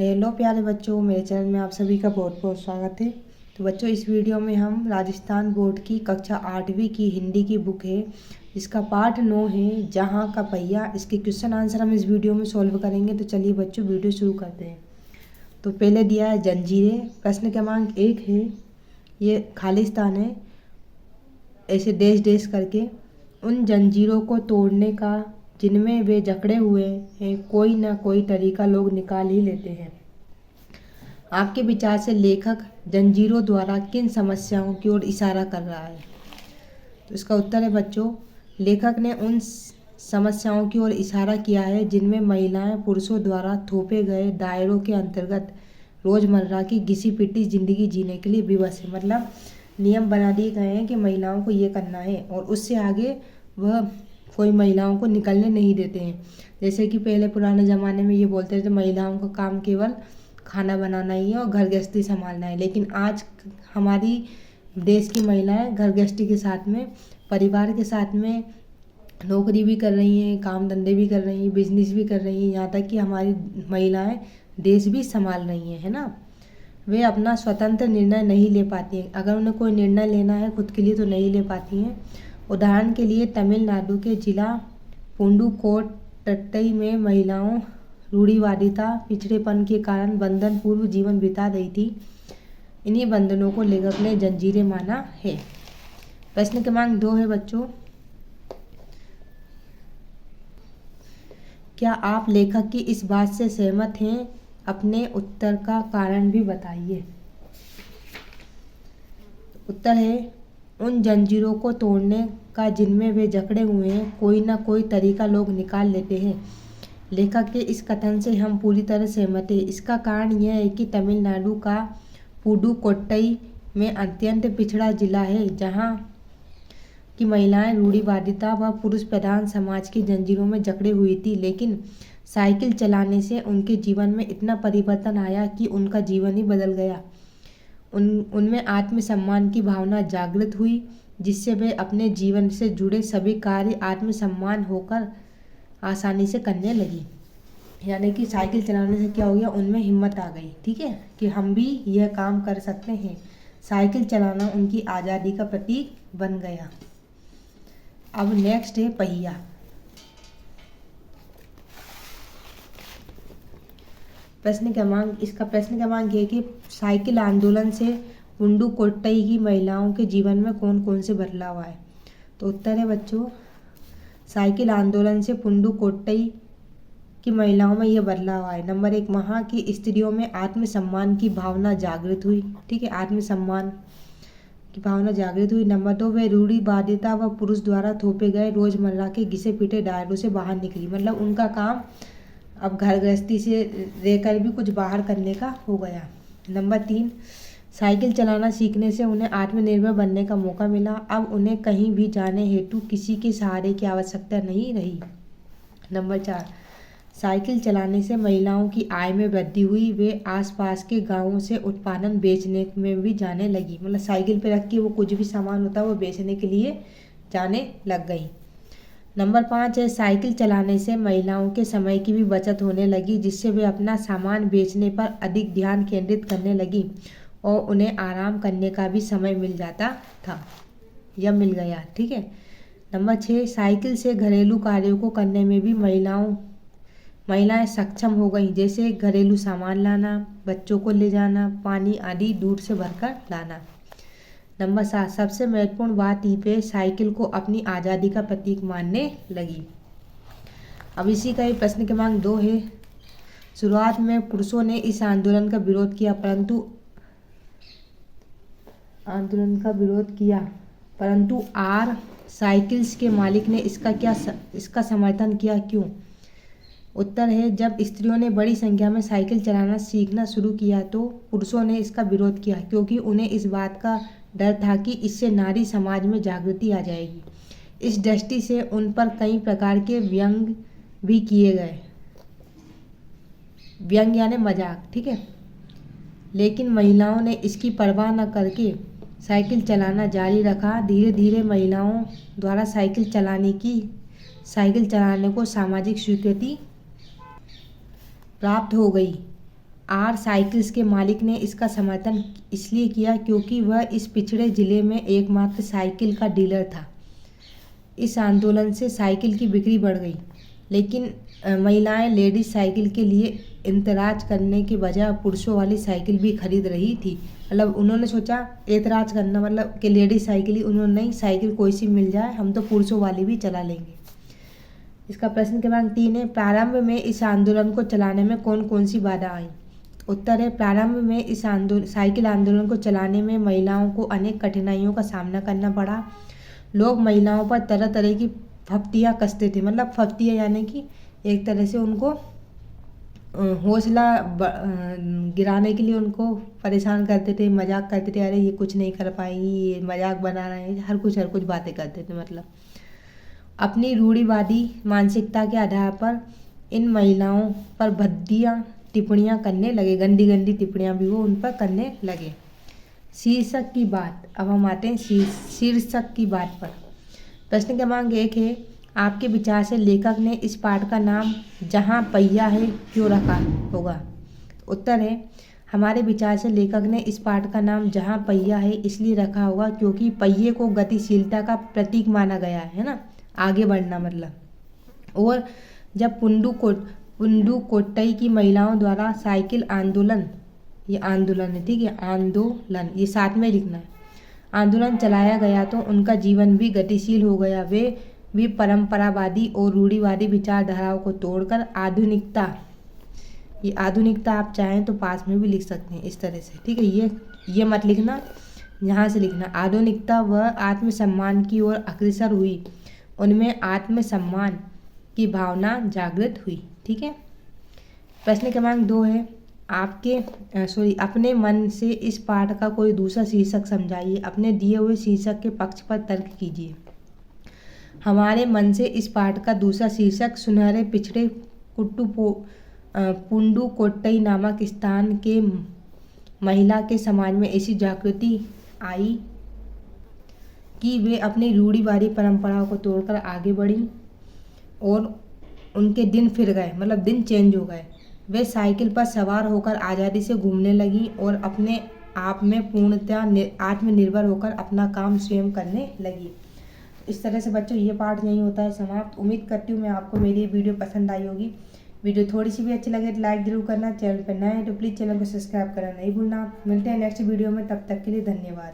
Hello प्यारे बच्चों, मेरे चैनल में आप सभी का बहुत बहुत स्वागत है। तो बच्चों, इस वीडियो में हम राजस्थान बोर्ड की कक्षा 8वीं की हिंदी की बुक है, इसका पार्ट 9 है जहाँ का पहिया। इसके क्वेश्चन आंसर हम इस वीडियो में सॉल्व करेंगे। तो चलिए बच्चों, वीडियो शुरू करते हैं। तो पहले दिया है जंजीरें। प्रश्न क्रमांक 1 है, ये खालिस्तान है, ऐसे देश देश करके। उन जंजीरों को तोड़ने का जिनमें वे जकड़े हुए हैं, कोई ना कोई तरीका लोग निकाल ही लेते हैं। आपके विचार से लेखक जंजीरों द्वारा किन समस्याओं की ओर इशारा कर रहा है? तो इसका उत्तर है बच्चों, लेखक ने उन समस्याओं की ओर इशारा किया है जिनमें महिलाएं पुरुषों द्वारा थोपे गए दायरों के अंतर्गत रोज़मर्रा की घिसी पिटी ज़िंदगी जीने के लिए विवश है। मतलब नियम बना दिए गए हैं कि महिलाओं को ये करना है और उससे आगे वह कोई महिलाओं को निकलने नहीं देते हैं। जैसे कि पहले पुराने ज़माने में ये बोलते थे महिलाओं का काम केवल खाना बनाना ही है और घर गृहस्थी संभालना है, लेकिन आज हमारी देश की महिलाएं घर गृहस्थी के साथ में, परिवार के साथ में नौकरी भी कर रही हैं, काम धंधे भी कर रही हैं, बिजनेस भी कर रही हैं, यहाँ तक कि हमारी महिलाएं देश भी संभाल रही हैं, है ना। वे अपना स्वतंत्र निर्णय नहीं ले पाती हैं। अगर उन्हें कोई निर्णय लेना है खुद के लिए तो नहीं ले पाती हैं। उदाहरण के लिए तमिलनाडु के जिला पुडुकोट्टई में महिलाओं रूढ़िवादिता, पिछड़ेपन के कारण बंधन पूर्व जीवन बिता रही थी। इन्हीं बंधनों को लेखक ने जंजीरें माना है। प्रश्न क्रमांक 2 है बच्चों, क्या आप लेखक की इस बात से सहमत हैं? अपने उत्तर का कारण भी बताइए। उत्तर है, उन जंजीरों को तोड़ने का जिनमें वे जकड़े हुए हैं, कोई ना कोई तरीका लोग निकाल लेते हैं। लेखक के इस कथन से हम पूरी तरह सहमत हैं। इसका कारण यह है कि तमिलनाडु का पुडुकोट्टई में अत्यंत पिछड़ा जिला है, जहाँ की महिलाएं रूढ़िवादिता व पुरुष प्रधान समाज की जंजीरों में जकड़ी हुई थी। लेकिन साइकिल चलाने से उनके जीवन में इतना परिवर्तन आया कि उनका जीवन ही बदल गया। उनमें आत्मसम्मान की भावना जागृत हुई, जिससे वे अपने जीवन से जुड़े सभी कार्य आत्मसम्मान होकर आसानी से करने लगी। यानी कि साइकिल चलाने से क्या हो गया, उनमें हिम्मत आ गई, ठीक है, कि हम भी यह काम कर सकते हैं। साइकिल चलाना उनकी आज़ादी का प्रतीक बन गया। अब नेक्स्ट है पहिया। प्रश्न क्रमांक ये कि साइकिल आंदोलन से पुडुकोट्टई की महिलाओं के जीवन में कौन कौन से बदलाव आए? तो उत्तर है बच्चों, साइकिल आंदोलन से पुडुकोट्टई की महिलाओं में ये बदलाव आए। नंबर 1, वहाँ की स्त्रियों में आत्मसम्मान की भावना जागृत हुई, ठीक है, आत्मसम्मान की भावना जागृत हुई। नंबर 2, वे रूढ़िवादिता व पुरुष द्वारा थोपे गए रोजमर्रा के घिसे पिटे दायरों से बाहर निकली। मतलब उनका काम अब घर गृहस्थी से रहकर भी कुछ बाहर करने का हो गया। नंबर 3, साइकिल चलाना सीखने से उन्हें आत्मनिर्भर बनने का मौका मिला। अब उन्हें कहीं भी जाने हेतु किसी के सहारे की आवश्यकता नहीं रही। नंबर 4, साइकिल चलाने से महिलाओं की आय में वृद्धि हुई। वे आसपास के गांवों से उत्पादन बेचने में भी जाने लगी। मतलब साइकिल पे रख के वो कुछ भी सामान होता है वो बेचने के लिए जाने लग गई। नंबर 5 है, साइकिल चलाने से महिलाओं के समय की भी बचत होने लगी, जिससे वे अपना सामान बेचने पर अधिक ध्यान केंद्रित करने लगी और उन्हें आराम करने का भी समय मिल जाता था या मिल गया, ठीक है। नंबर 6, साइकिल से घरेलू कार्यों को करने में भी महिलाएं सक्षम हो गई, जैसे घरेलू सामान लाना, बच्चों को ले जाना, पानी आदि दूर से भरकर लाना। नंबर 7, सबसे महत्वपूर्ण बात वे साइकिल को अपनी आज़ादी का प्रतीक मानने लगी। अब इसी का ही प्रश्न क्रमांक 2 है, शुरुआत में पुरुषों ने इस आंदोलन का विरोध किया, परंतु आर साइकिल्स के मालिक ने इसका समर्थन किया। क्यों? उत्तर है, जब स्त्रियों ने बड़ी संख्या में साइकिल चलाना सीखना शुरू किया तो पुरुषों ने इसका विरोध किया, क्योंकि उन्हें इस बात का डर था कि इससे नारी समाज में जागृति आ जाएगी। इस दृष्टि से उन पर कई प्रकार के व्यंग भी किए गए, व्यंग यानी मजाक, ठीक है। लेकिन महिलाओं ने इसकी परवाह न करके साइकिल चलाना जारी रखा। धीरे धीरे महिलाओं द्वारा साइकिल चलाने को सामाजिक स्वीकृति प्राप्त हो गई। आर साइकिल्स के मालिक ने इसका समर्थन इसलिए किया क्योंकि वह इस पिछड़े जिले में एकमात्र साइकिल का डीलर था। इस आंदोलन से साइकिल की बिक्री बढ़ गई, लेकिन महिलाएं लेडीज साइकिल के लिए इंतराज करने के बजाय पुरुषों वाली साइकिल भी खरीद रही थी। मतलब उन्होंने सोचा एतराज करना मतलब कि लेडीज साइकिल ही, उन्होंने नहीं, साइकिल कोई सी मिल जाए, हम तो पुरुषों वाली भी चला लेंगे। इसका प्रश्न क्रमांक 3 है, प्रारंभ में इस आंदोलन को चलाने में कौन कौन सी बाधा आई। उत्तर है, प्रारंभ में इस साइकिल आंदोलन को चलाने में महिलाओं को अनेक कठिनाइयों का सामना करना पड़ा। लोग महिलाओं पर तरह तरह की फफ्तियाँ कसते थे। मतलब फफ्तियाँ यानी कि एक तरह से उनको हौसला गिराने के लिए उनको परेशान करते थे, मजाक करते थे, अरे ये कुछ नहीं कर पाएगी, ये मजाक बना रहे हैं, हर कुछ बातें करते थे। मतलब अपनी रूढ़िवादी मानसिकता के आधार पर इन महिलाओं पर भद्दियाँ टिप्पणियाँ करने लगे, गंदी गंदी टिप्पणियाँ भी वो उन पर करने लगे। शीर्षक की बात, अब हम आते हैं शीर्षक की बात पर। प्रश्न क्रमांक 1 है, आपके विचार से लेखक ने इस पाठ का नाम जहाँ पहिया है क्यों रखा होगा। उत्तर है, हमारे विचार से लेखक ने इस पाठ का नाम जहाँ पहिया है इसलिए रखा होगा क्योंकि पहिए को गतिशीलता का प्रतीक माना गया है ना, आगे बढ़ना मतलब। और जब पुंडुकोट्टई की महिलाओं द्वारा साइकिल आंदोलन, ये आंदोलन है, ठीक है, आंदोलन ये साथ में लिखना है, आंदोलन चलाया गया तो उनका जीवन भी गतिशील हो गया। वे भी परंपरावादी और रूढ़िवादी विचारधाराओं को तोड़कर आधुनिकता, ये आधुनिकता आप चाहें तो पास में भी लिख सकते हैं इस तरह से, ठीक है, ये मत लिखना, यहाँ से लिखना, आधुनिकता व आत्मसम्मान की ओर अग्रसर हुई, उनमें आत्मसम्मान की भावना जागृत हुई। ठीक है। प्रश्न क्रमांक 2 है, अपने मन से इस पाठ का कोई दूसरा शीर्षक समझाइए। अपने दिए हुए शीर्षक के पक्ष पर तर्क कीजिए। हमारे मन से इस पाठ का दूसरा शीर्षक, सुनहरे पिछड़े पुंडुकोट्टई नामक स्थान के महिला के समाज में ऐसी जागृति आई कि वे अपनी रूढ़िवादी परंपराओं को तोड़कर आगे बढ़ी और उनके दिन फिर गए, मतलब दिन चेंज हो गए। वे साइकिल पर सवार होकर आज़ादी से घूमने लगी और अपने आप में पूर्णतः आत्मनिर्भर होकर अपना काम स्वयं करने लगी। इस तरह से बच्चों ये पाठ यहीं होता है समाप्त। उम्मीद करती हूँ मैं आपको मेरी वीडियो पसंद आई होगी। वीडियो थोड़ी सी भी अच्छी लगे तो लाइक जरूर करना, चैनल पर नए हैं तो प्लीज़ चैनल को सब्सक्राइब करना नहीं भूलना। मिलते हैं नेक्स्ट वीडियो में, तब तक के लिए धन्यवाद।